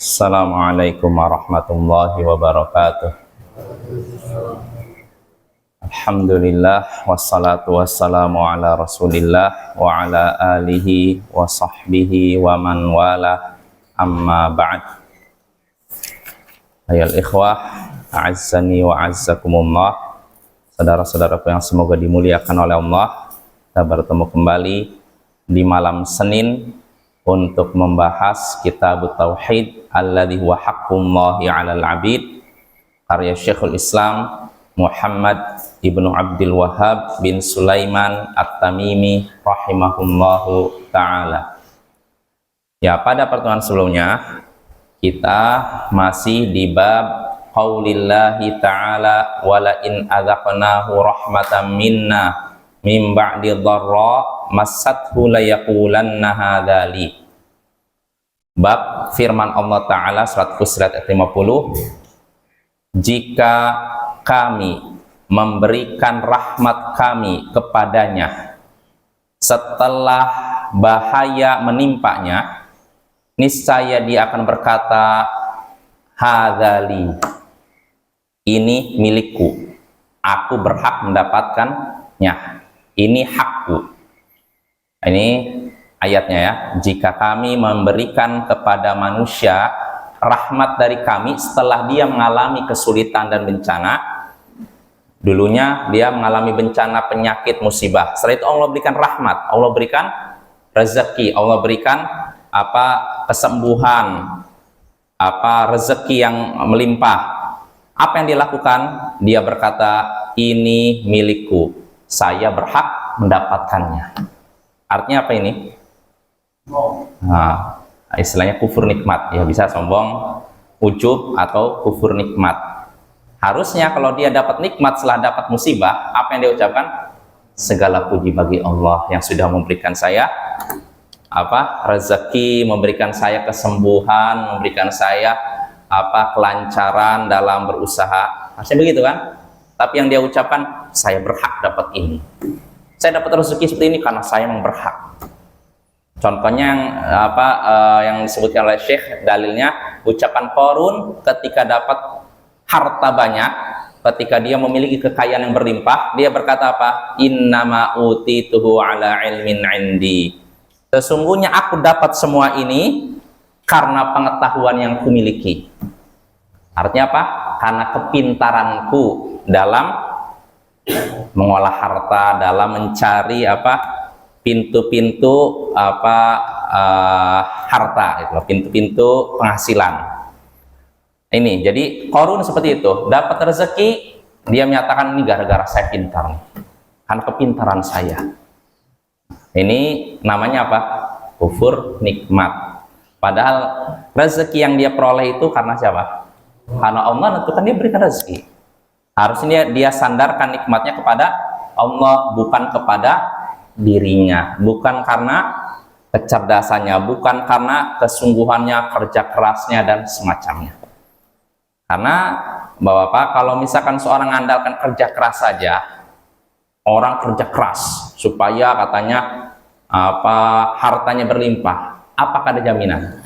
Assalamualaikum warahmatullahi wabarakatuh. Alhamdulillah wassalatu wassalamu ala Rasulillah wa ala alihi wa sahbihi wa man wala, amma ba'd. Ayol ikhwah, a'azzani wa a'azzakumullah. Saudara-saudaraku yang semoga dimuliakan oleh Allah, kita bertemu kembali di malam Senin untuk membahas kitab Tauhid alladhi huwa haqqullahi 'alal 'abid, karya Syekhul Islam Muhammad ibnu Abdul Wahhab bin Sulaiman At-Tamimi rahimahullahu ta'ala. Ya, pada pertemuan sebelumnya kita masih di bab qaulillahi ta'ala wala in adzaqnahu rahmatan minna min ba'di dharra massathu layaqulanna hadzali. Bab firman Allah Ta'ala surat Fussilat ayat 50, jika kami memberikan rahmat kami kepadanya setelah bahaya menimpanya, niscaya dia akan berkata, hadzali, ini milikku, aku berhak mendapatkannya, ini hakku. Ini ayatnya ya. Jika kami memberikan kepada manusia rahmat dari kami setelah dia mengalami kesulitan dan bencana, dulunya dia mengalami bencana, penyakit, musibah, setelah itu Allah berikan rahmat, Allah berikan rezeki, Allah berikan kesembuhan, rezeki yang melimpah. Apa yang dia lakukan? Dia berkata, ini milikku, saya berhak mendapatkannya. Artinya apa ini? Nah, istilahnya kufur nikmat, ya, bisa sombong, ujub, atau kufur nikmat. Harusnya kalau dia dapat nikmat setelah dapat musibah, apa yang dia ucapkan? Segala puji bagi Allah yang sudah memberikan saya rezeki, memberikan saya kesembuhan, memberikan saya kelancaran dalam berusaha. Harusnya begitu kan? Tapi yang dia ucapkan, saya berhak dapat ini, saya dapat rezeki seperti ini karena saya memang berhak. Contohnya yang disebutkan oleh Syekh, dalilnya ucapan Qarun ketika dapat harta banyak, ketika dia memiliki kekayaan yang berlimpah, dia berkata apa? Innama utituhu ala ilmin indi, sesungguhnya aku dapat semua ini karena pengetahuan yang kumiliki. Artinya apa? Karena kepintaranku dalam mengolah harta, dalam mencari pintu-pintu harta, pintu-pintu penghasilan. Ini jadi Qarun seperti itu, dapat rezeki, dia menyatakan ini gara-gara saya pintar nih, karena kepintaran saya. Ini namanya apa? Kufur nikmat. Padahal rezeki yang dia peroleh itu karena siapa? Karena Allah tentukan dia berikan rezeki. Harusnya dia sandarkan nikmatnya kepada Allah, bukan kepada dirinya, bukan karena kecerdasannya, bukan karena kesungguhannya, kerja kerasnya, dan semacamnya. Karena Bapak-bapak, kalau misalkan seorang mengandalkan kerja keras saja, orang kerja keras supaya katanya hartanya berlimpah, apakah ada jaminan?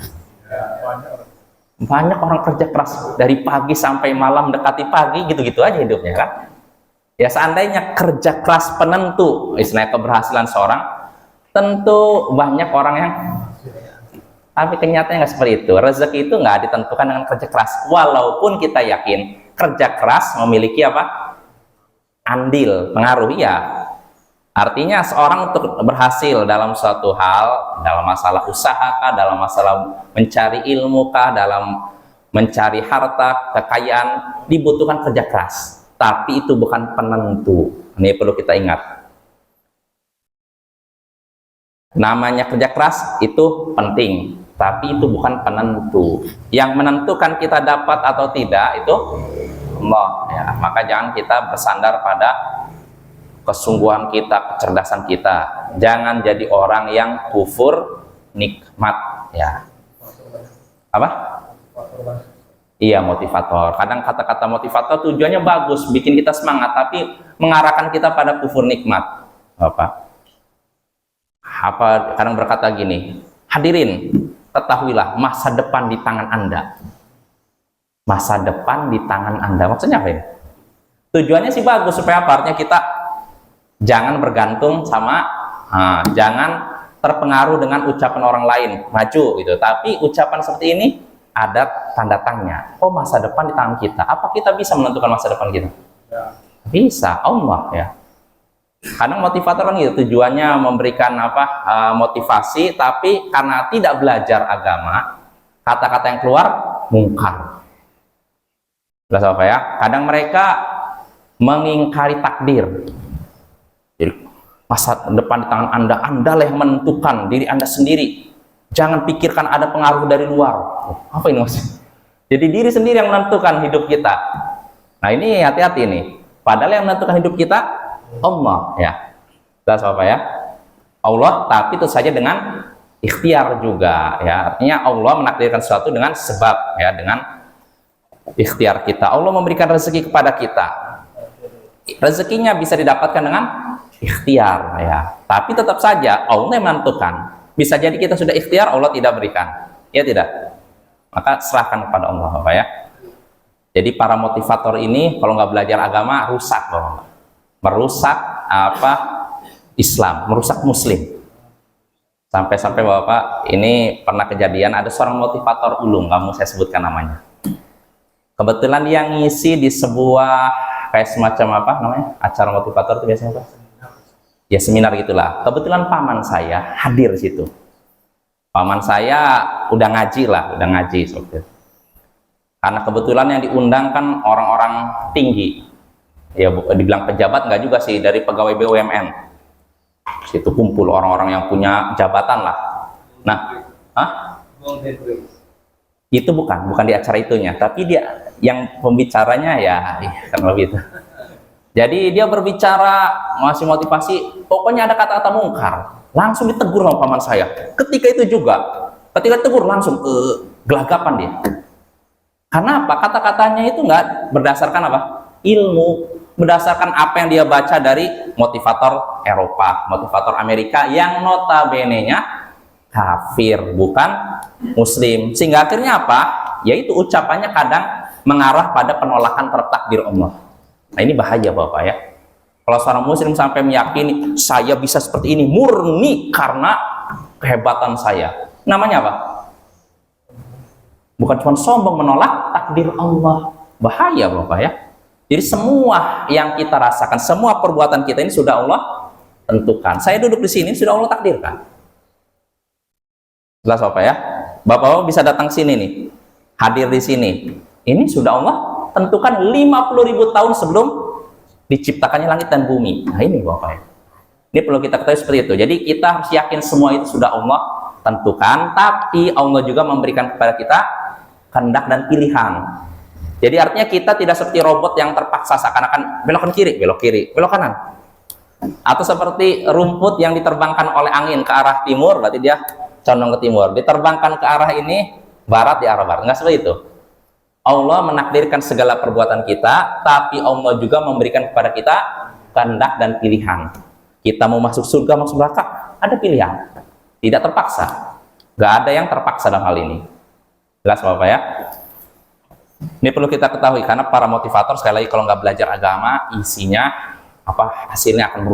Banyak orang kerja keras dari pagi sampai malam, mendekati pagi, gitu-gitu aja hidupnya kan. Ya seandainya kerja keras penentu istilahnya keberhasilan seorang, tentu banyak orang yang, tapi kenyataannya nggak seperti itu. Rezeki itu nggak ditentukan dengan kerja keras, walaupun kita yakin kerja keras memiliki andil, pengaruh, ya. Artinya seorang untuk berhasil dalam suatu hal, dalam masalah usaha kah, dalam masalah mencari ilmu kah, dalam mencari harta, kekayaan, dibutuhkan kerja keras. Tapi itu bukan penentu. Ini perlu kita ingat. Namanya kerja keras itu penting, tapi itu bukan penentu. Yang menentukan kita dapat atau tidak itu Allah, ya. Maka jangan kita bersandar pada kesungguhan kita, kecerdasan kita. Jangan jadi orang yang kufur nikmat, ya. Apa? Iya, motivator. Kadang kata-kata motivator tujuannya bagus, bikin kita semangat, tapi mengarahkan kita pada kufur nikmat. Kadang berkata gini, hadirin, ketahuilah masa depan di tangan Anda. Masa depan di tangan Anda. Maksudnya apa ini? Tujuannya sih bagus, supaya apa? Artinya kita jangan bergantung sama, jangan terpengaruh dengan ucapan orang lain, maju gitu. Tapi ucapan seperti ini ada tanda tanya. Oh, masa depan di tangan kita. Apa kita bisa menentukan masa depan kita? Ya. Bisa, Allah ya. Kadang motivator kan gitu, tujuannya memberikan motivasi, tapi karena tidak belajar agama, kata-kata yang keluar mungkar. Jelas apa ya? Kadang mereka mengingkari takdir. Jadi masa depan di tangan Anda lah yang menentukan diri Anda sendiri. Jangan pikirkan ada pengaruh dari luar. Apa ini maksudnya? Jadi diri sendiri yang menentukan hidup kita. Nah ini hati-hati nih. Padahal yang menentukan hidup kita Allah ya. Jelas apa ya? Allah, tapi itu saja dengan ikhtiar juga ya. Artinya Allah menakdirkan sesuatu dengan sebab ya, dengan ikhtiar kita. Allah memberikan rezeki kepada kita. Rezekinya bisa didapatkan dengan ikhtiar ya. Tapi tetap saja Allah yang menentukan. Bisa jadi kita sudah ikhtiar, Allah tidak berikan. Ya tidak? Maka serahkan kepada Allah Bapak ya. Jadi para motivator ini kalau nggak belajar agama rusak Bapak. Merusak Islam, merusak Muslim. Sampai-sampai Bapak, ini pernah kejadian ada seorang motivator ulung, nggak mau saya sebutkan namanya. Kebetulan dia ngisi di sebuah kayak semacam acara motivator itu biasanya ya seminar gitulah. Kebetulan paman saya hadir di situ. Paman saya udah ngaji seperti itu. Karena kebetulan yang diundang kan orang-orang tinggi. Ya dibilang pejabat nggak juga sih, dari pegawai BUMN. Situ kumpul orang-orang yang punya jabatan lah. Nah, itu bukan di acara itunya, tapi dia yang pembicaranya ya kan lebih itu. Jadi dia berbicara, ngasih motivasi, pokoknya ada kata-kata mungkar, langsung ditegur sama paman saya. Ketika ditegur langsung gelagapan dia. Karena apa? Kata-katanya itu nggak berdasarkan ilmu, berdasarkan apa yang dia baca dari motivator Eropa, motivator Amerika yang notabene-nya kafir, bukan Muslim. Sehingga akhirnya apa? Yaitu ucapannya kadang mengarah pada penolakan terhadap takdir Allah. Nah ini bahaya Bapak ya. Kalau seorang Muslim sampai meyakini saya bisa seperti ini murni karena kehebatan saya, namanya apa? Bukan cuma sombong, menolak takdir Allah. Bahaya Bapak ya. Jadi semua yang kita rasakan, semua perbuatan kita ini sudah Allah tentukan. Saya duduk di sini sudah Allah takdirkan. Jelas Bapak ya? Bapak bisa datang sini nih, hadir di sini. Ini sudah Allah tentukan 50.000 tahun sebelum diciptakannya langit dan bumi. Nah ini Bapak ya. Ini perlu kita ketahui seperti itu. Jadi kita harus yakin semua itu sudah Allah tentukan, tapi Allah juga memberikan kepada kita kehendak dan pilihan. Jadi artinya kita tidak seperti robot yang terpaksa seakan-akan belok kiri, belok kanan. Atau seperti rumput yang diterbangkan oleh angin ke arah timur, berarti dia condong ke timur. Diterbangkan ke arah ini, barat di arah barat. Nggak seperti itu. Allah menakdirkan segala perbuatan kita, tapi Allah juga memberikan kepada kita kehendak dan pilihan. Kita mau masuk surga, masuk neraka, ada pilihan. Tidak terpaksa. Nggak ada yang terpaksa dalam hal ini. Jelas Bapak ya? Ini perlu kita ketahui, karena para motivator sekali lagi kalau nggak belajar agama, isinya hasilnya akan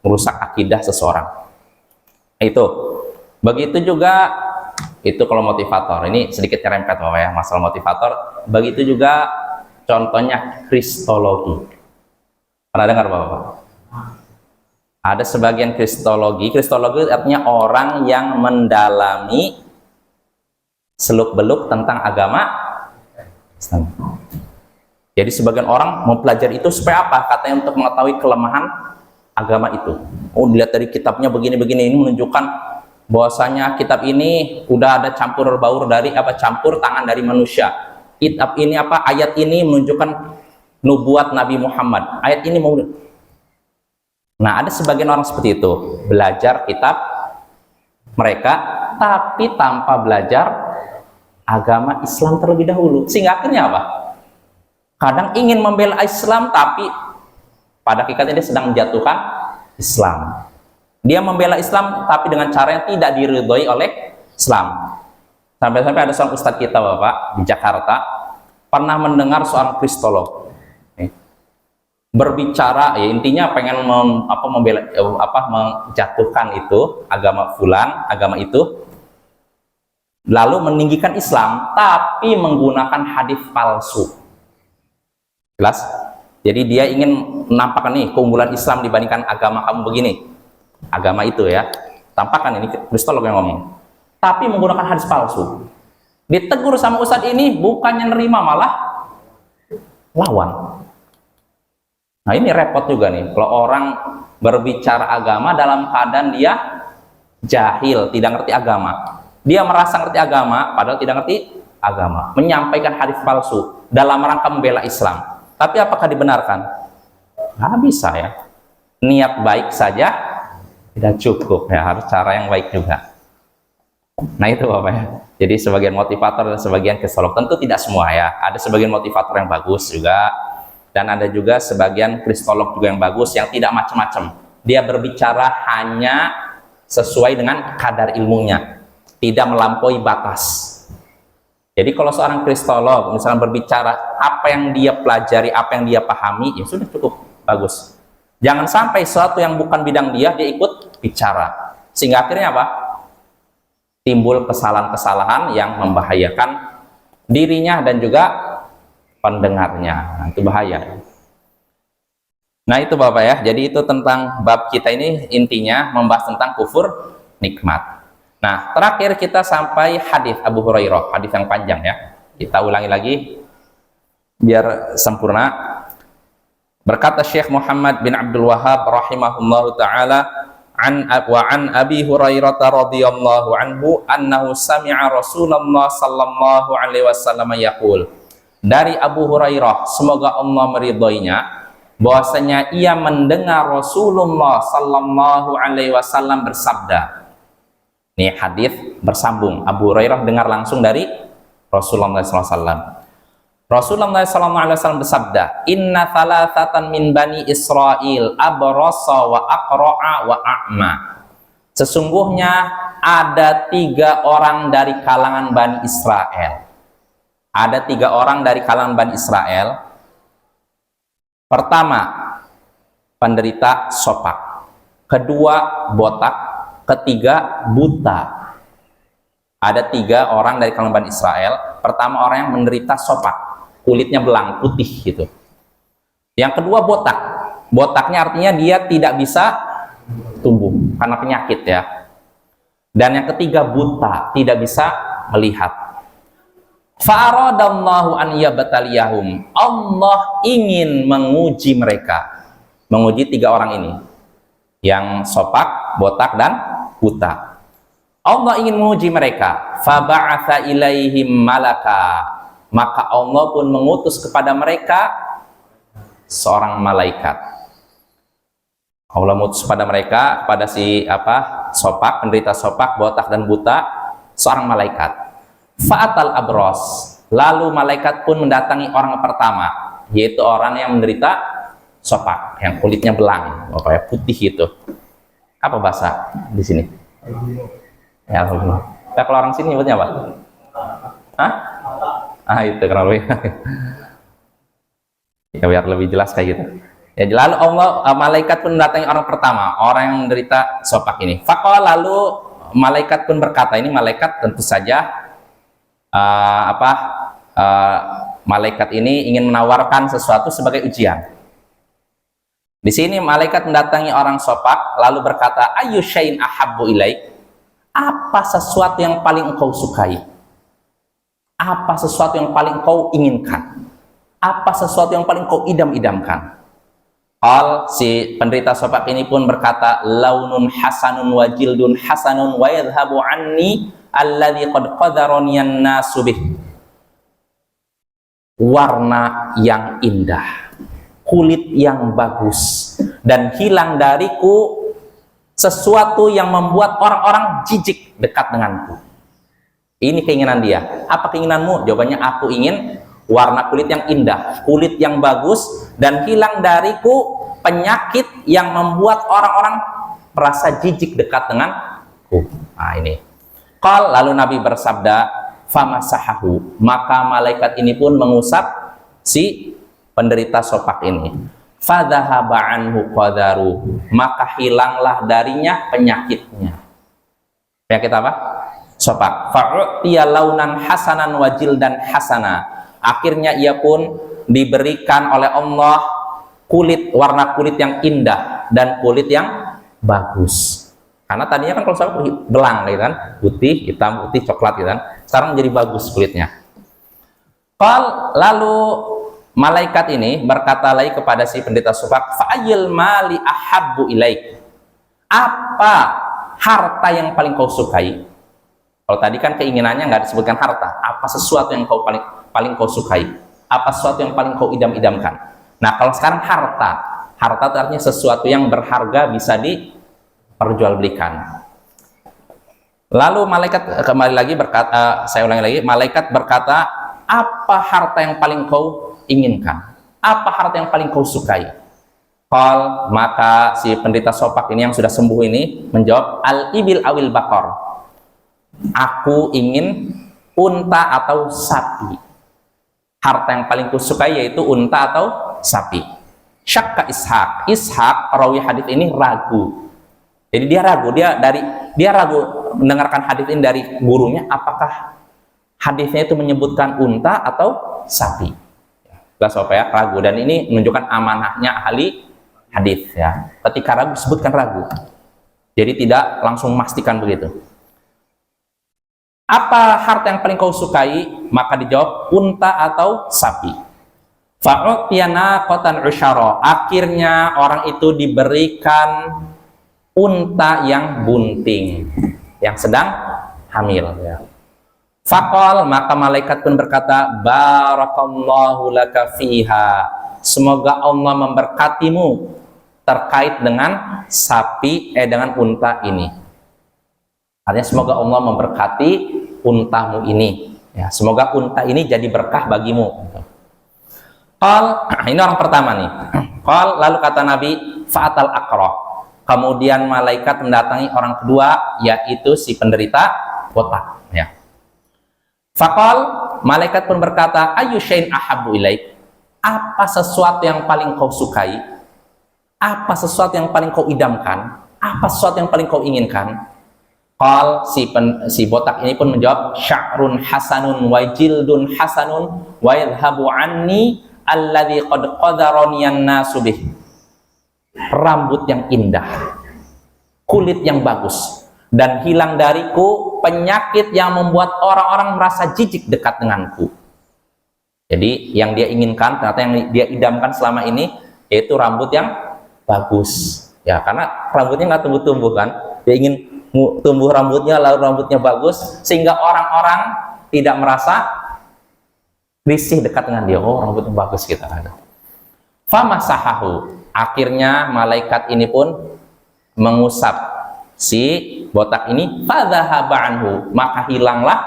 merusak akidah seseorang. Itu begitu juga itu kalau motivator. Ini sedikit nyerempet Bapak ya, masalah motivator. Begitu juga contohnya kristologi. Pernah dengar Bapak? Ada sebagian kristologi artinya orang yang mendalami seluk-beluk tentang agama Islam. Jadi sebagian orang mempelajari itu supaya apa? Katanya untuk mengetahui kelemahan agama itu. Oh, dilihat dari kitabnya begini-begini, ini menunjukkan bahwasanya kitab ini udah ada campur baur dari campur tangan dari manusia. Kitab ini ayat ini menunjukkan nubuat Nabi Muhammad. Ayat ini mau. Nah, ada sebagian orang seperti itu, belajar kitab mereka tapi tanpa belajar agama Islam terlebih dahulu, sehingga akhirnya apa? Kadang ingin membela Islam tapi pada hakikatnya dia sedang menjatuhkan Islam. Dia membela Islam tapi dengan cara yang tidak diridhoi oleh Islam. Sampai-sampai ada seorang ustadz kita Bapak di Jakarta pernah mendengar seorang kristolog berbicara, ya intinya pengen menjatuhkan itu agama fulan, agama itu, lalu meninggikan Islam tapi menggunakan hadis palsu. Jelas? Jadi dia ingin menampakkan nih keunggulan Islam dibandingkan agama kamu begini, agama itu ya, tampakkan ini kristolog yang ngomong, tapi menggunakan hadis palsu. Ditegur sama ustadz ini, bukannya nerima malah lawan. Nah ini repot juga nih, kalau orang berbicara agama dalam keadaan dia jahil, tidak ngerti agama. Dia merasa ngerti agama, padahal tidak ngerti agama. Menyampaikan hadis palsu dalam rangka membela Islam. Tapi apakah dibenarkan? Nggak bisa ya. Niat baik saja tidak cukup ya, harus cara yang baik juga. Nah itu Bapak ya. Jadi sebagian motivator dan sebagian kristolog, tentu tidak semua ya. Ada sebagian motivator yang bagus juga. Dan ada juga sebagian kristolog juga yang bagus, yang tidak macam-macam. Dia berbicara hanya sesuai dengan kadar ilmunya, tidak melampaui batas. Jadi kalau seorang kristolog misalnya berbicara apa yang dia pelajari, apa yang dia pahami, ya sudah cukup bagus. Jangan sampai sesuatu yang bukan bidang dia ikut bicara. Sehingga akhirnya apa? Timbul kesalahan-kesalahan yang membahayakan dirinya dan juga pendengarnya. Nah, itu bahaya. Nah itu Bapak ya, jadi itu tentang bab kita ini intinya membahas tentang kufur nikmat. Nah terakhir kita sampai hadis Abu Hurairah, hadis yang panjang ya, kita ulangi lagi biar sempurna. Berkata Syekh Muhammad bin Abdul Wahhab rahimahullahu taala, an Abi Hurairah radhiyallahu anhu annahu sami'a Rasulullah sallallahu alaihi wasallam yaqul. Dari Abu Hurairah, semoga Allah meridhoinya, bahwasanya ia mendengar Rasulullah sallallahu alaihi wasallam bersabda. Ini hadis bersambung. Abu Hurairah dengar langsung dari Rasulullah sallallahu alaihi wasallam. Rasulullah sallallahu alaihi wasallam bersabda, "Inna thalathatan min bani Israil abrasa wa aqra'a wa a'ma." Sesungguhnya ada 3 orang dari kalangan Bani Israel. Ada 3 orang dari kalangan Bani Israel. Pertama, penderita sopak. Kedua, botak. Ketiga, buta. Ada 3 orang dari kalangan Bani Israel. Pertama, orang yang menderita sopak, kulitnya belang, putih gitu. Yang kedua, botak. Botaknya artinya dia tidak bisa tumbuh karena penyakit ya. Dan yang ketiga, buta, tidak bisa melihat. Fa'aradallahu an yabtaliyahum. Allah ingin menguji mereka. Menguji 3 orang ini. Yang sopak, botak, dan buta. Allah ingin menguji mereka. Faba'atha ilaihim malaka. Maka Allah pun mengutus kepada mereka seorang malaikat. Allah mengutus kepada mereka, kepada si sopak, penderita sopak, botak, dan buta, seorang malaikat. Fa'atal abros, lalu malaikat pun mendatangi orang pertama, yaitu orang yang menderita sopak, yang kulitnya belang, pokoknya putih itu. Apa bahasa di sini? Ya, nah, kalau orang sini nyebutnya apa? Hah? Itu kenapa ya? Ya biar lebih jelas kayak gitu. Ya, lalu Allah, malaikat pun mendatangi orang pertama, orang yang menderita sopak ini. Faqala, lalu malaikat pun berkata, ini malaikat tentu saja malaikat ini ingin menawarkan sesuatu sebagai ujian. Di sini malaikat mendatangi orang sopak lalu berkata, ayyu syai'in ahabbu ilaik? Apa sesuatu yang paling engkau sukai? Apa sesuatu yang paling engkau inginkan? Apa sesuatu yang paling engkau idam-idamkan? Si penderita sopak ini pun berkata, launun hasanun wa jildun hasanun wa yadhhabu anni alladzi qad qadarani an-nasu bih. Warna yang indah, kulit yang bagus, dan hilang dariku sesuatu yang membuat orang-orang jijik dekat denganku. Ini keinginan dia. Apa keinginanmu? Jawabannya, aku ingin warna kulit yang indah, kulit yang bagus, dan hilang dariku penyakit yang membuat orang-orang merasa jijik dekat denganku. Nah ini. Lalu Nabi bersabda, famasahahu, maka malaikat ini pun mengusap si penderita sopak ini. Fadhahaba anhu qadaru, maka hilanglah darinya penyakitnya. Penyakit apa? Sopak. Fa'utiya launan hasanan wajil dan hasana, akhirnya ia pun diberikan oleh Allah warna kulit yang indah dan kulit yang bagus. Karena tadinya kan kalau sopak belang gitu kan, putih, hitam, putih, coklat gitu kan. Sekarang menjadi bagus kulitnya. Lalu malaikat ini berkata lagi kepada si penderita sopak, fa'ayil mali ahabbu ilaik, apa harta yang paling kau sukai? Kalau tadi kan keinginannya nggak disebutkan harta, apa sesuatu yang kau paling kau sukai, apa sesuatu yang paling kau idam-idamkan. Nah kalau sekarang harta itu artinya sesuatu yang berharga bisa diperjualbelikan. Lalu malaikat kembali lagi berkata, saya ulangi lagi, malaikat berkata, apa harta yang paling kau inginkan, apa harta yang paling kau sukai? Maka si penderita sopak ini yang sudah sembuh ini menjawab, al-ibil awil bakor, aku ingin unta atau sapi. Harta yang paling kusukai yaitu unta atau sapi. Syakka Ishaq rawi hadis ini ragu. Jadi dia ragu, dia ragu mendengarkan hadis ini dari gurunya, apakah hadisnya itu menyebutkan unta atau sapi. Jelas apa ya? Ragu, dan ini menunjukkan amanahnya ahli hadis ya. Ketika ragu sebutkan ragu. Jadi tidak langsung memastikan begitu. Apa harta yang paling kau sukai? Maka dijawab unta atau sapi. Fa'utiyana qatan usyara, akhirnya orang itu diberikan unta yang bunting, yang sedang hamil ya. Faqal, maka malaikat pun berkata, barakallahu laka fiha, semoga Allah memberkatimu terkait dengan sapi dengan unta ini. Artinya semoga Allah memberkati untamu ini ya, semoga unta ini jadi berkah bagimu. Ini orang pertama nih. Lalu kata Nabi, fa'atal aqra, kemudian malaikat mendatangi orang kedua, yaitu si penderita botak ya. Faqal, malaikat pun berkata, ayu syai'in ahabbu ilaik, apa sesuatu yang paling kau sukai, apa sesuatu yang paling kau idamkan, apa sesuatu yang paling kau inginkan? Si botak ini pun menjawab, sya'run hasanun wa jildun hasanun wa yadhhabu anni alladhi qad qadaraniyan nasu bih, rambut yang indah, kulit yang bagus, dan hilang dariku penyakit yang membuat orang-orang merasa jijik dekat denganku. Jadi yang dia inginkan, ternyata yang dia idamkan selama ini, yaitu rambut yang bagus ya, karena rambutnya nggak tumbuh-tumbuh kan, dia ingin tumbuh rambutnya, lalu rambutnya bagus, sehingga orang-orang tidak merasa risih dekat dengan dia. Oh, rambutnya bagus kita kan. Famasahahu, akhirnya malaikat ini pun mengusap si botak ini, fadhahaba anhu, maka hilanglah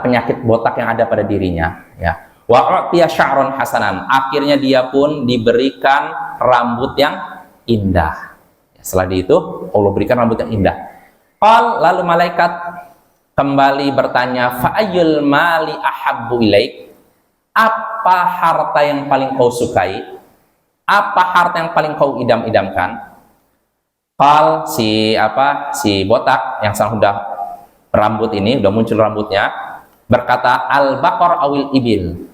penyakit botak yang ada pada dirinya ya. Wa u'tiya sya'ron hasanan, akhirnya dia pun diberikan rambut yang indah. Setelah itu Allah berikan rambut yang indah. Lalu malaikat kembali bertanya, fa'ayyul mali ahabbu ilaik, apa harta yang paling kau sukai, apa harta yang paling kau idam-idamkan? Si botak yang sudah berambut ini, udah muncul rambutnya, berkata, al-baqar awil ibil,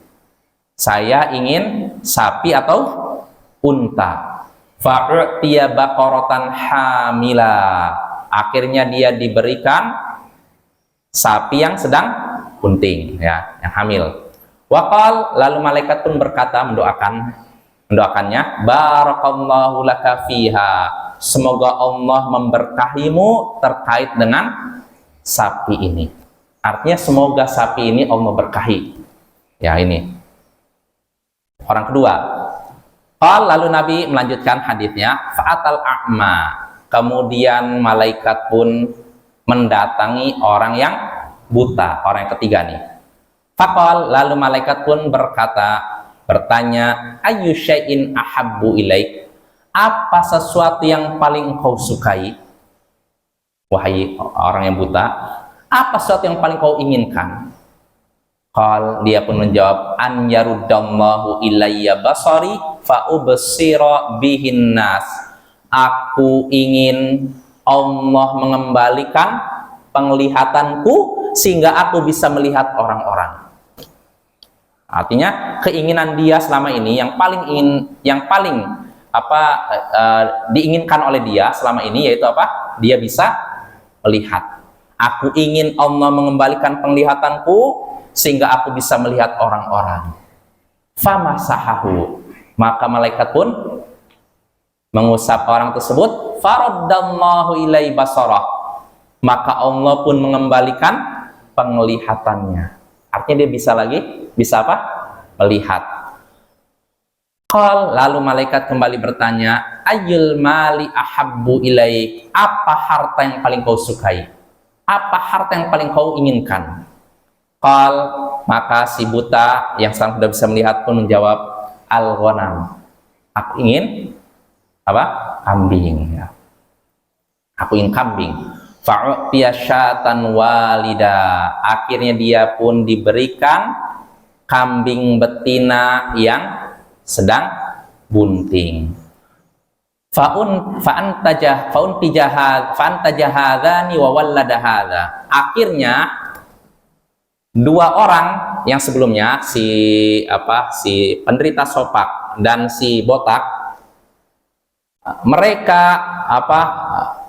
saya ingin sapi atau unta. Fa'utiya baqaratan hamila, akhirnya dia diberikan sapi yang sedang bunting ya, yang hamil. Waqal, lalu malaikat pun berkata, mendoakannya, barakallahu laka fiha, semoga Allah memberkahimu terkait dengan sapi ini. Artinya semoga sapi ini Allah berkahi ya. Ini orang kedua. Lalu Nabi melanjutkan hadisnya, fa'atal a'ma, kemudian malaikat pun mendatangi orang yang buta, orang yang ketiga nih. Faqal, lalu malaikat pun bertanya, ayu syai'in ahabbu ilaik, apa sesuatu yang paling kau sukai, wahai orang yang buta? Apa sesuatu yang paling kau inginkan? Dia pun menjawab, an yaruddallahu ilayya basari fa ubsira bihin nas. Aku ingin Allah mengembalikan penglihatanku sehingga aku bisa melihat orang-orang. Artinya keinginan dia selama ini yang paling diinginkan oleh dia selama ini yaitu apa? Dia bisa melihat. Aku ingin Allah mengembalikan penglihatanku sehingga aku bisa melihat orang-orang. Famasahahu, maka malaikat pun mengusap orang tersebut. Faraddallahu ilai basarah, maka Allah pun mengembalikan penglihatannya. Artinya dia bisa apa? Melihat. Lalu malaikat kembali bertanya, ayyul mali ahabbu ilaik, apa harta yang paling kau sukai? Apa harta yang paling kau inginkan? Maka si buta yang sekarang sudah bisa melihat pun menjawab, al-ghanam, aku ingin apa? Kambing, ya. Aku ingin kambing. Fa'u'tiya syatan walida, akhirnya dia pun diberikan kambing betina yang sedang bunting. Fa'antajahadhani wa walladahadha. Akhirnya dua orang yang sebelumnya si penderita sopak dan si botak, mereka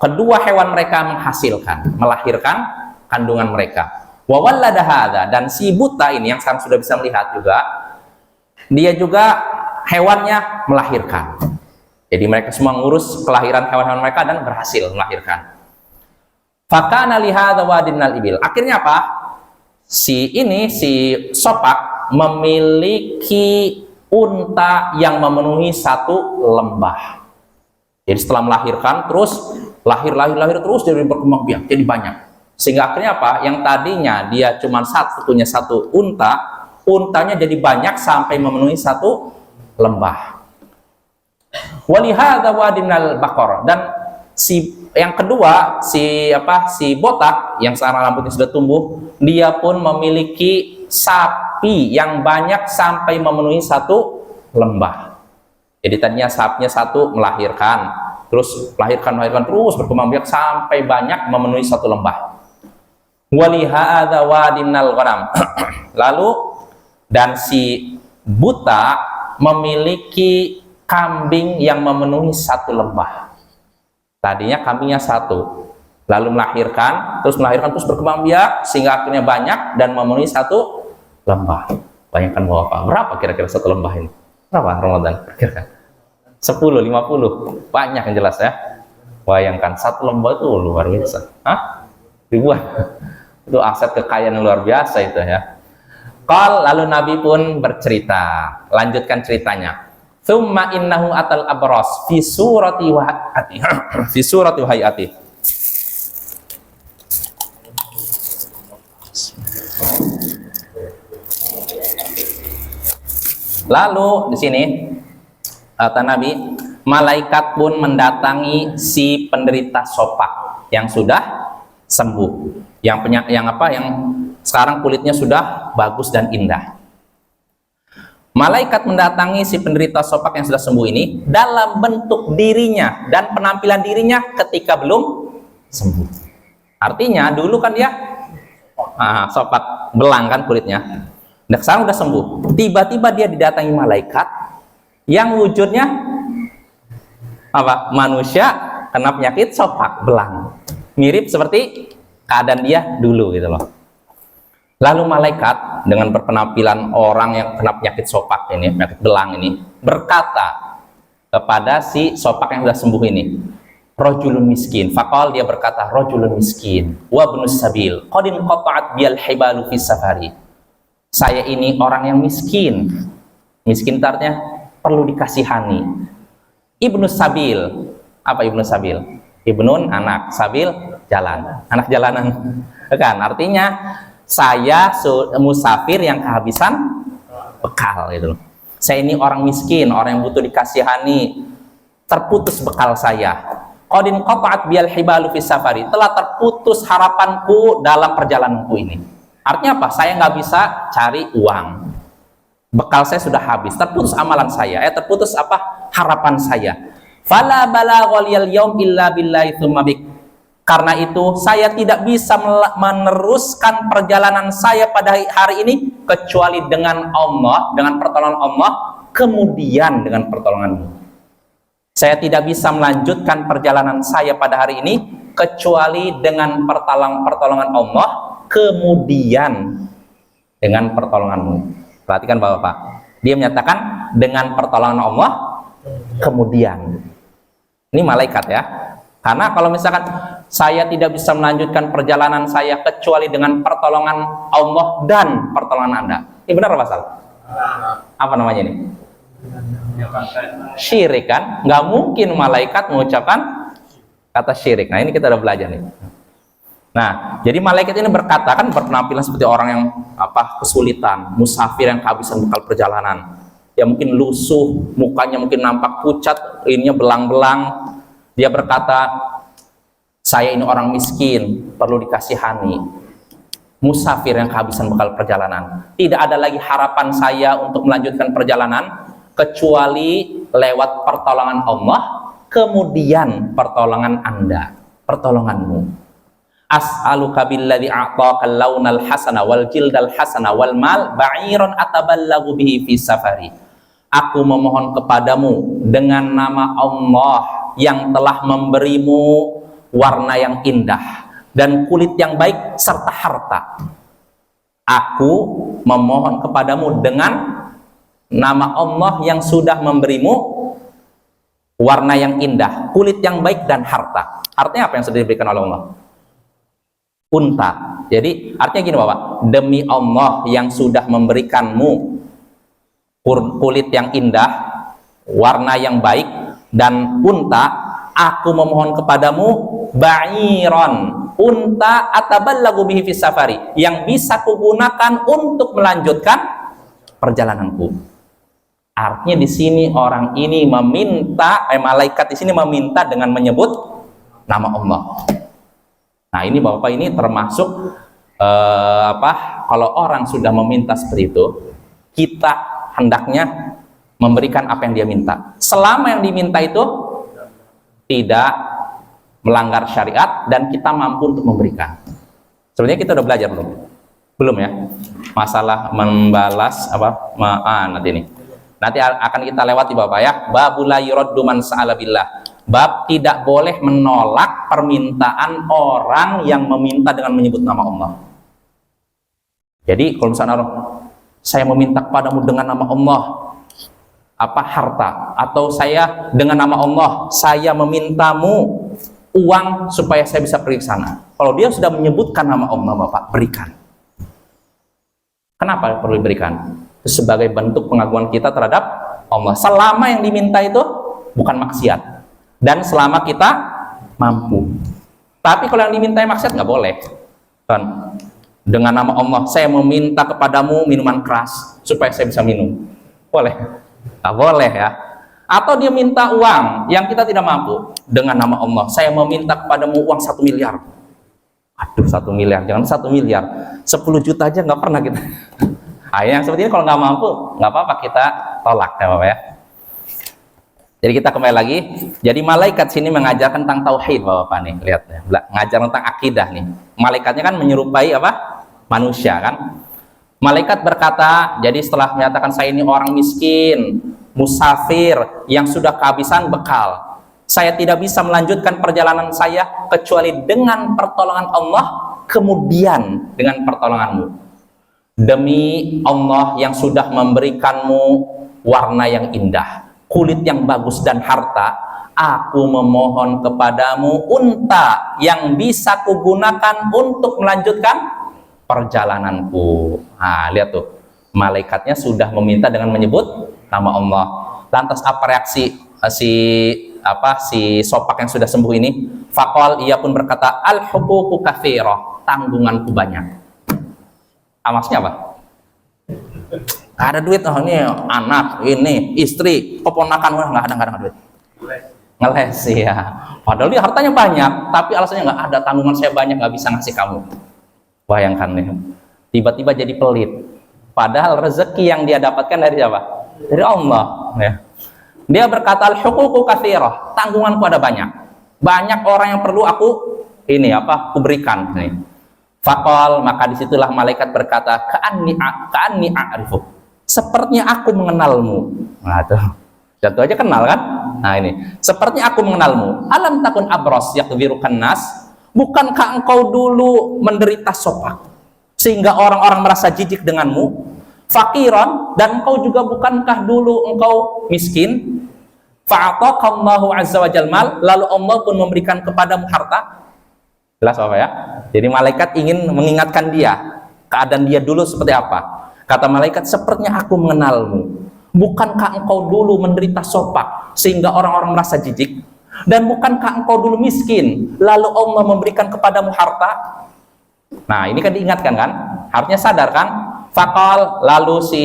kedua hewan mereka melahirkan kandungan mereka. Wa walladahadha, dan si buta ini yang sekarang sudah bisa melihat juga, dia juga hewannya melahirkan. Jadi mereka semua ngurus kelahiran hewan-hewan mereka dan berhasil melahirkan. Fakana lihadza wadinal ibil. Akhirnya apa? Si sopak memiliki unta yang memenuhi satu lembah. Jadi setelah melahirkan terus lahir terus jadi berkembang biak, jadi banyak. Sehingga akhirnya apa? Yang tadinya dia cuma punya satu untanya jadi banyak sampai memenuhi satu lembah. Walihadza wadinal baqar, dan yang kedua si botak yang sekarang rambutnya sudah tumbuh, dia pun memiliki sapi yang banyak sampai memenuhi satu lembah. Jadi tadinya sapinya satu melahirkan, terus melahirkan terus berkembang biak sampai banyak memenuhi satu lembah. Walihadza wadinal ghanam. Lalu dan si buta memiliki kambing yang memenuhi satu lembah. Tadinya kambingnya satu, lalu melahirkan terus berkembang biak sehingga akhirnya banyak dan memenuhi satu lembah. Bayangkan berapa kira-kira satu lembah ini? Berapa Ramadan? Kira-kira 10, 50, banyak yang jelas ya. Bayangkan satu lembah itu luar biasa. Ribuan. Itu aset kekayaan yang luar biasa itu ya. Lalu Nabi pun bercerita, lanjutkan ceritanya. Tsumma innahu atal abras fi surati wahati fi surati hayati. Lalu di sini kata Nabi, malaikat pun mendatangi si penderita sopak yang sudah sembuh, yang sekarang kulitnya sudah bagus dan indah. Malaikat mendatangi si penderita sopak yang sudah sembuh ini dalam bentuk dirinya dan penampilan dirinya ketika belum sembuh. Artinya dulu kan dia sopak belang kan kulitnya. Nah, sekarang udah sembuh. Tiba-tiba dia didatangi malaikat yang wujudnya manusia kena penyakit sopak belang. Mirip seperti keadaan dia dulu gitu loh. Lalu malaikat dengan berpenampilan orang yang kena penyakit sopak ini, penyakit belang ini, berkata kepada si sopak yang sudah sembuh ini, rajulun miskin. Faqal, dia berkata, rajulun miskin wa ibnus sabil qad inqata'at bil hibalu fi safari. Saya ini orang yang miskin. Miskin artinya perlu dikasihani. Ibnus sabil. Apa ibnus sabil? Ibnun anak, sabil jalan, anak jalanan. Kan artinya saya musafir yang kehabisan bekal gitu loh. Saya ini orang miskin, orang yang butuh dikasihani, terputus bekal saya. qadin qata'at biyal hibalu fis safari, telah terputus harapanku dalam perjalananku ini. Artinya apa? Saya nggak bisa cari uang, bekal saya sudah habis, terputus amalan saya, terputus apa? Harapan saya. Fala balagha liyal yaum illa billahi tsumma bik. Karena itu saya tidak bisa meneruskan perjalanan saya pada hari ini kecuali dengan Allah, dengan pertolongan Allah, kemudian dengan pertolonganmu. Saya tidak bisa melanjutkan perjalanan saya pada hari ini kecuali dengan pertolongan Allah, kemudian dengan pertolonganmu. Perhatikan Bapak-Bapak, dia menyatakan dengan pertolongan Allah, kemudian. Ini malaikat ya. Karena kalau misalkan saya tidak bisa melanjutkan perjalanan saya kecuali dengan pertolongan Allah dan pertolongan Anda. Ini benar apa salah? Apa namanya ini? Syirik kan? Nggak mungkin malaikat mengucapkan kata syirik. Nah ini kita udah belajar nih. Nah jadi malaikat ini berkata, kan berpenampilan seperti orang yang kesulitan, musafir yang kehabisan bekal perjalanan. Ya mungkin lusuh, mukanya mungkin nampak pucat, ininya belang-belang. Dia berkata, saya ini orang miskin, perlu dikasihani. Musafir yang kehabisan bekal perjalanan. Tidak ada lagi harapan saya untuk melanjutkan perjalanan kecuali lewat pertolongan Allah, kemudian pertolongan Anda, pertolonganmu. As'aluka billadzi a'taqal launal hasana wal jildal hasana wal mal ba'iran ataballagu bihi fi safari. Aku memohon kepadamu dengan nama Allah yang telah memberimu warna yang indah dan kulit yang baik serta harta. Aku memohon kepadamu dengan nama Allah yang sudah memberimu warna yang indah, kulit yang baik dan harta. Artinya apa yang sudah diberikan oleh Allah? Unta. Jadi artinya gini Bapak, demi Allah yang sudah memberikanmu kulit yang indah, warna yang baik dan unta, aku memohon kepadamu ba'iron, unta ataballagu bihi fis safari, yang bisa kugunakan untuk melanjutkan perjalananku. Artinya di sini orang ini meminta, malaikat di sini meminta dengan menyebut nama Allah. Nah ini Bapak, ini termasuk kalau orang sudah meminta seperti itu, kita hendaknya memberikan apa yang dia minta. Selama yang diminta itu tidak melanggar syariat dan kita mampu untuk memberikan. Sebenarnya kita udah belajar belum? Belum ya? Masalah membalas nanti ini. Nanti akan kita lewati Bapak ya. Babul la yuraddu man sa'ala billah. Bab tidak boleh menolak permintaan orang yang meminta dengan menyebut nama Allah. Jadi kalau misalnya saya meminta kepadamu dengan nama Allah harta, atau saya dengan nama Allah saya memintamu uang supaya saya bisa pergi ke sana. Kalau dia sudah menyebutkan nama Allah, Bapak, berikan. Kenapa perlu diberikan? Itu sebagai bentuk pengagungan kita terhadap Allah. Selama yang diminta itu bukan maksiat dan selama kita mampu. Tapi kalau yang diminta maksiat nggak boleh. Kan? Dengan nama Allah, saya meminta kepadamu minuman keras supaya saya bisa minum. Boleh? Nggak boleh ya. Atau dia minta uang yang kita tidak mampu. Dengan nama Allah, saya meminta kepadamu uang 1 miliar. Aduh, 1 miliar, jangan 1 miliar. 10 juta aja nggak pernah kita. Yang seperti ini kalau nggak mampu, nggak apa-apa, kita tolak ya Bapak ya. Jadi kita kembali lagi. Jadi malaikat sini mengajarkan tentang tauhid Bapak nih, lihat ya. Ngajar tentang akidah nih. Malaikatnya kan menyerupai manusia kan. Malaikat berkata, jadi setelah menyatakan saya ini orang miskin, musafir yang sudah kehabisan bekal, saya tidak bisa melanjutkan perjalanan saya kecuali dengan pertolongan Allah, kemudian dengan pertolonganmu. Demi Allah yang sudah memberikanmu warna yang indah, kulit yang bagus dan harta, aku memohon kepadamu unta yang bisa kugunakan untuk melanjutkan perjalananku. Nah, lihat tuh, malaikatnya sudah meminta dengan menyebut nama Allah. Lantas apa reaksi si sopak yang sudah sembuh ini? Faqal, ia pun berkata, al-huququ katsirah, tanggunganku banyak. Maksudnya apa? Ada duit, ini anak, ini istri, keponakan, nggak ada duit. ngeles ya. Padahal dia hartanya banyak, tapi alasannya nggak ada, tanggungan saya banyak, nggak bisa ngasih kamu. Bayangkan nih, tiba-tiba jadi pelit. Padahal rezeki yang dia dapatkan dari siapa? Dari Allah. Ya. Dia berkata, al-huququ katsirah, tanggunganku ada banyak. Banyak orang yang perlu aku aku berikan. Nih. Faqal, maka disitulah malaikat berkata, ka'anni a'rifu. Sepertinya aku mengenalmu. Nah, tuh. Jatuh aja kenal kan? Nah ini, sepertinya aku mengenalmu. Alam takun abros yakdzirukan nas. Bukankah engkau dulu menderita sopak sehingga orang-orang merasa jijik denganmu? Fakiran, dan engkau juga bukankah dulu engkau miskin? Fa'ataqallahu azza wa jalla, lalu Allah pun memberikan kepadamu harta. Jelas apa ya? Jadi malaikat ingin mengingatkan dia, keadaan dia dulu seperti apa. Kata malaikat, sepertinya aku mengenalmu. Bukankah engkau dulu menderita sopak sehingga orang-orang merasa jijik? Dan bukankah engkau dulu miskin lalu Allah memberikan kepadamu harta? Nah ini kan diingatkan kan, harusnya sadar kan. Fakal, lalu si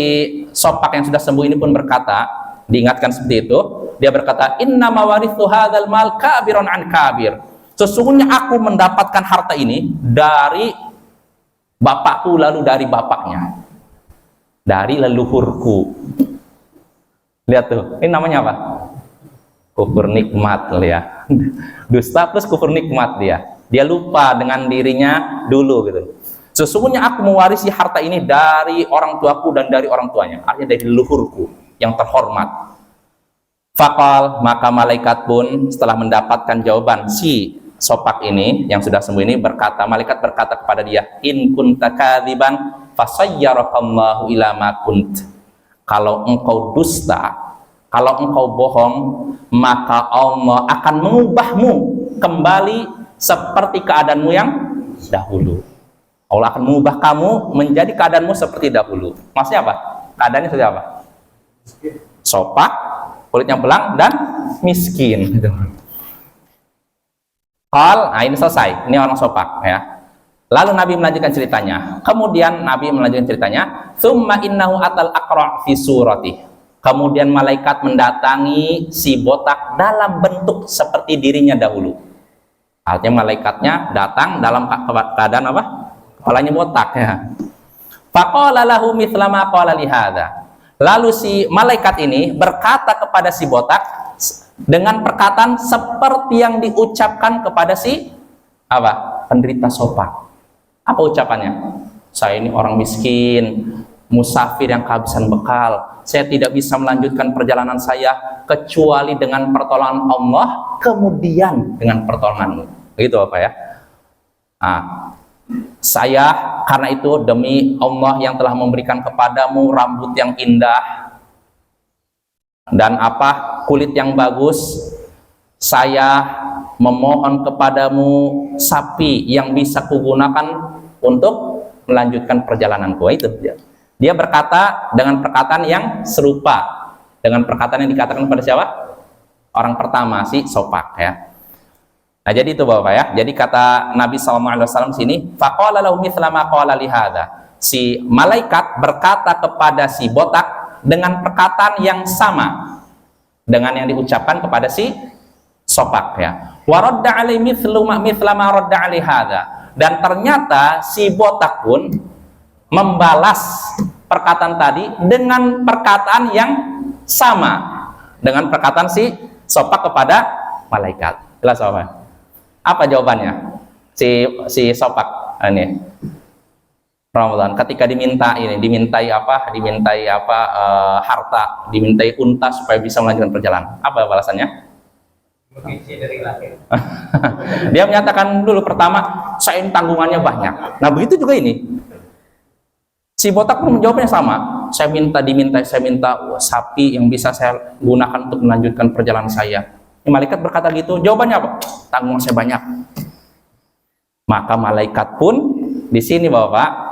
sopak yang sudah sembuh ini pun berkata, diingatkan seperti itu, dia berkata, inna mawarithu hadzal mal kabiron an kabir. Sesungguhnya aku mendapatkan harta ini dari bapakku lalu dari bapaknya, dari leluhurku. Lihat tuh, ini namanya apa? Kufur nikmat ya. Dusta plus kufur nikmat dia. Dia lupa dengan dirinya dulu gitu. Sesungguhnya aku mewarisi harta ini dari orang tuaku dan dari orang tuanya. Artinya dari leluhurku yang terhormat. Fakal, maka malaikat pun setelah mendapatkan jawaban si sopak ini yang sudah sembuh ini berkata, malaikat berkata kepada dia, in kunta kadziban fasayyarakallahu ila ma kunt. Kalau engkau dusta, kalau engkau bohong, maka Allah akan mengubahmu kembali seperti keadaanmu yang dahulu. Allah akan mengubah kamu menjadi keadaanmu seperti dahulu. Maksudnya apa? Keadaannya seperti apa? Sopak, kulitnya belang, dan miskin. Nah ini selesai. Ini orang sopak ya. Lalu Nabi melanjutkan ceritanya. Kemudian Nabi melanjutkan ceritanya, "Tsumma innahu atal aqra' fi surati." Kemudian malaikat mendatangi si botak dalam bentuk seperti dirinya dahulu. Artinya malaikatnya datang dalam keadaan apa? Kepalanya botak ya. Faqala lahu mithla ma qala li hadza. Lalu si malaikat ini berkata kepada si botak dengan perkataan seperti yang diucapkan kepada si penderita sopak. Apa ucapannya? Saya ini orang miskin, musafir yang kehabisan bekal. Saya tidak bisa melanjutkan perjalanan saya kecuali dengan pertolongan Allah, kemudian dengan pertolonganmu. Begitu apa ya? Nah, saya karena itu demi Allah yang telah memberikan kepadamu rambut yang indah dan kulit yang bagus, saya memohon kepadamu sapi yang bisa kugunakan untuk melanjutkan perjalananku. Itu dia berkata dengan perkataan yang serupa dengan perkataan yang dikatakan kepada siapa? Orang pertama, si sopak ya. Nah jadi itu Bapak ya. Jadi kata Nabi SAW sini, faqala lahu mithla ma qala li hadza. Si malaikat berkata kepada si botak dengan perkataan yang sama dengan yang diucapkan kepada si sopak ya. Wa radda alaihi mithla ma radda alaihi hadza. Dan ternyata si botak pun membalas perkataan tadi dengan perkataan yang sama dengan perkataan si sopak kepada malaikat. Jelas apa jawabannya? Si sopak ini Ramadan ketika dimintai harta, dimintai unta supaya bisa melanjutkan perjalanan. Apa balasannya? Dari lahir. Dia menyatakan dulu pertama, saya ini tanggungannya banyak. Nah begitu juga ini. Si botak pun menjawabnya sama. Saya minta sapi yang bisa saya gunakan untuk melanjutkan perjalanan saya. Ini malaikat berkata gitu. Jawabannya apa? Tanggungan saya banyak. Maka malaikat pun di sini Bapak.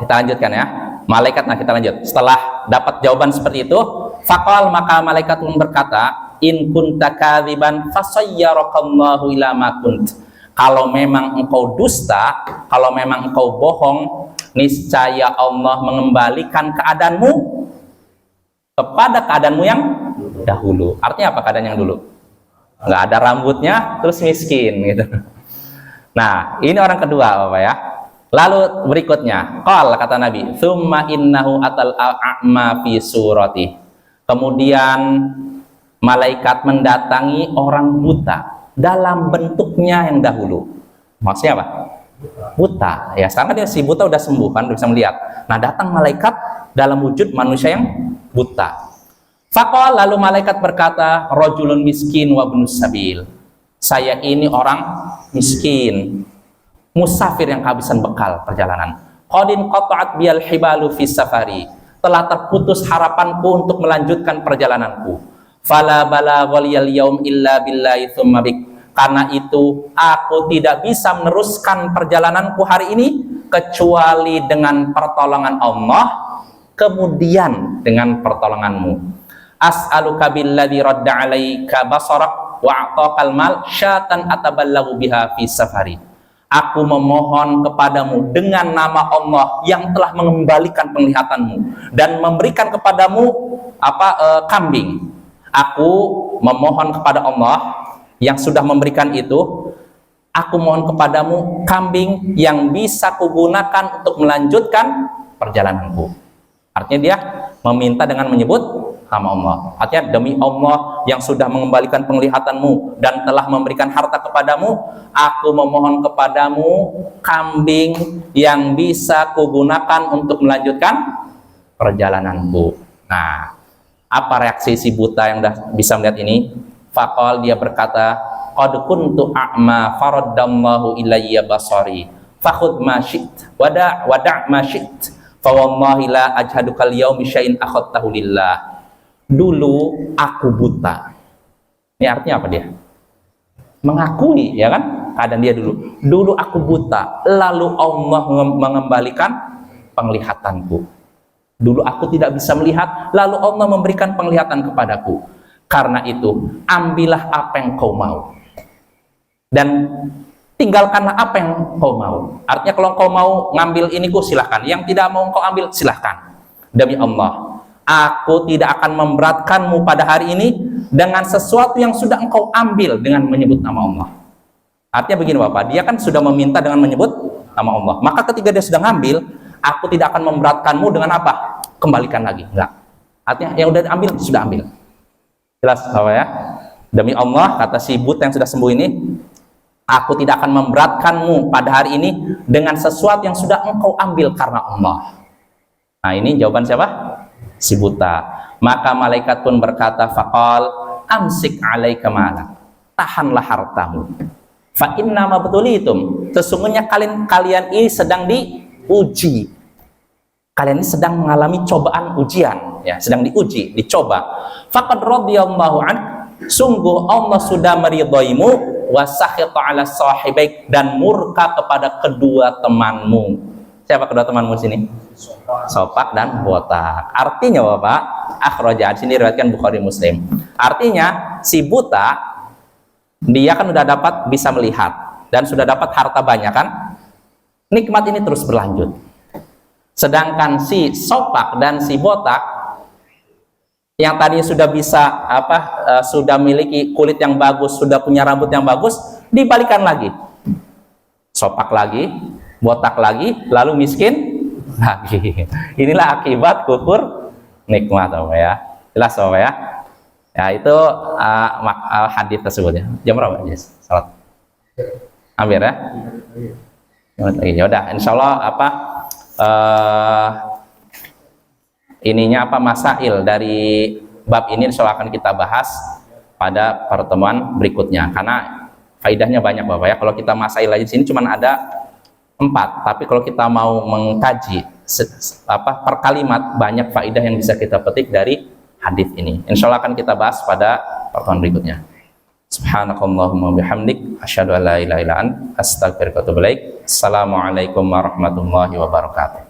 Kita lanjutkan ya. Malaikat, kita lanjut. Setelah dapat jawaban seperti itu, faqal, maka malaikat pun berkata, in kunta kadziban fasayyarakallahu ila ma kunt. Kalau memang engkau dusta, kalau memang engkau bohong, niscaya Allah mengembalikan keadaanmu kepada keadaanmu yang dahulu. Artinya apa keadaan yang dulu? Nggak ada rambutnya, terus miskin gitu. Nah, ini orang kedua, Bapak ya. Lalu berikutnya, qala kata Nabi, "Tsumma innahu atal a'ma fi surati." Kemudian malaikat mendatangi orang buta dalam bentuknya yang dahulu. Maksudnya apa? Buta. Ya, sekarang dia si buta udah sembuh kan, udah bisa melihat. Nah, datang malaikat dalam wujud manusia yang buta. Faqala, lalu malaikat berkata, "Rajulun miskin wa ibnus sabil." Saya ini orang miskin, musafir yang kehabisan bekal perjalanan. Qadin qata'at biyal hibalu fis safari. Telah terputus harapanku untuk melanjutkan perjalananku. Fala balaghal yaum illa billahi tsumma bik. Karena itu aku tidak bisa meneruskan perjalananku hari ini kecuali dengan pertolongan Allah, kemudian dengan pertolonganmu. As'aluka billadzi radda 'alaika basarak wa a'taqal mal syatan ataballagu biha fi safari. Aku memohon kepadamu dengan nama Allah yang telah mengembalikan penglihatanmu dan memberikan kepadamu kambing. Aku memohon kepada Allah yang sudah memberikan itu. Aku mohon kepadamu kambing yang bisa kugunakan untuk melanjutkan perjalananku. Artinya dia meminta dengan menyebut nama Allah. Artinya demi Allah yang sudah mengembalikan penglihatanmu dan telah memberikan harta kepadamu, aku memohon kepadamu kambing yang bisa kugunakan untuk melanjutkan perjalananku. Nah, apa reaksi si buta yang dah bisa melihat ini? Faqal, dia berkata, qad kuntu a'ma faraddallahu ilayya basari fakhudh ma syi'ta wada' ma syi'ta fa wallahi la ajhaduka al-yawmi syai'in akhadtahu lillah. Dulu aku buta. Ini artinya apa dia? Mengakui, ya kan? Keadaan dia dulu. Dulu aku buta, lalu Allah mengembalikan penglihatanku. Dulu aku tidak bisa melihat, lalu Allah memberikan penglihatan kepadaku. Karena itu, ambillah apa yang kau mau. Dan tinggalkanlah apa yang kau mau. Artinya kalau kau mau ngambil ini, silahkan. Yang tidak mau kau ambil, silahkan. Demi Allah, aku tidak akan memberatkanmu pada hari ini dengan sesuatu yang sudah engkau ambil dengan menyebut nama Allah. Artinya begini Bapak, dia kan sudah meminta dengan menyebut nama Allah. Maka ketika dia sudah ngambil, aku tidak akan memberatkanmu dengan apa? Kembalikan lagi. Enggak. Artinya yang udah ambil, sudah ambil. Jelas Bapak ya? Demi Allah, kata si buta yang sudah sembuh ini, aku tidak akan memberatkanmu pada hari ini dengan sesuatu yang sudah engkau ambil karena Allah. Nah, ini jawaban siapa? Si buta. Maka malaikat pun berkata, faqal amsik alaika malak, tahanlah hartamu, fa inna ma betulitum, sesungguhnya kalian ini sedang diuji, kalian ini sedang mengalami cobaan ujian, ya, sedang diuji, dicoba. Faqad radhiyallahu an, sungguh Allah sudah meridhoimu, wa sakhita ala sahibaik, dan murka kepada kedua temanmu. Siapa kedua temanmu sini? Sopak dan botak. Artinya Bapak, akhraja, sini riwayatkan Bukhari Muslim. Artinya si buta dia kan sudah dapat bisa melihat dan sudah dapat harta banyak kan? Nikmat ini terus berlanjut. Sedangkan si sopak dan si botak yang tadinya sudah bisa sudah memiliki kulit yang bagus, sudah punya rambut yang bagus, dibalikan lagi. Sopak lagi, botak lagi, lalu miskin lagi. Inilah akibat kufur nikmat, Bapak ya. Jelas Bapak ya. Ya, itu hadis tersebut ya. Jam berapa ya? Salat. Hampir ya. Ya udah, insyaallah ininya masail dari bab ini insyaallah akan kita bahas pada pertemuan berikutnya, karena faidahnya banyak Bapak ya. Kalau kita masail aja di sini cuma ada 4, tapi kalau kita mau mengkaji per kalimat, banyak faidah yang bisa kita petik dari hadis ini. Insyaallah akan kita bahas pada pertemuan berikutnya. Subhanakallahumma bihamdik, asyhadu an la ilaha illa anta, astaghfiruka wa atubu ilaik. Assalamualaikum warahmatullahi wabarakatuh.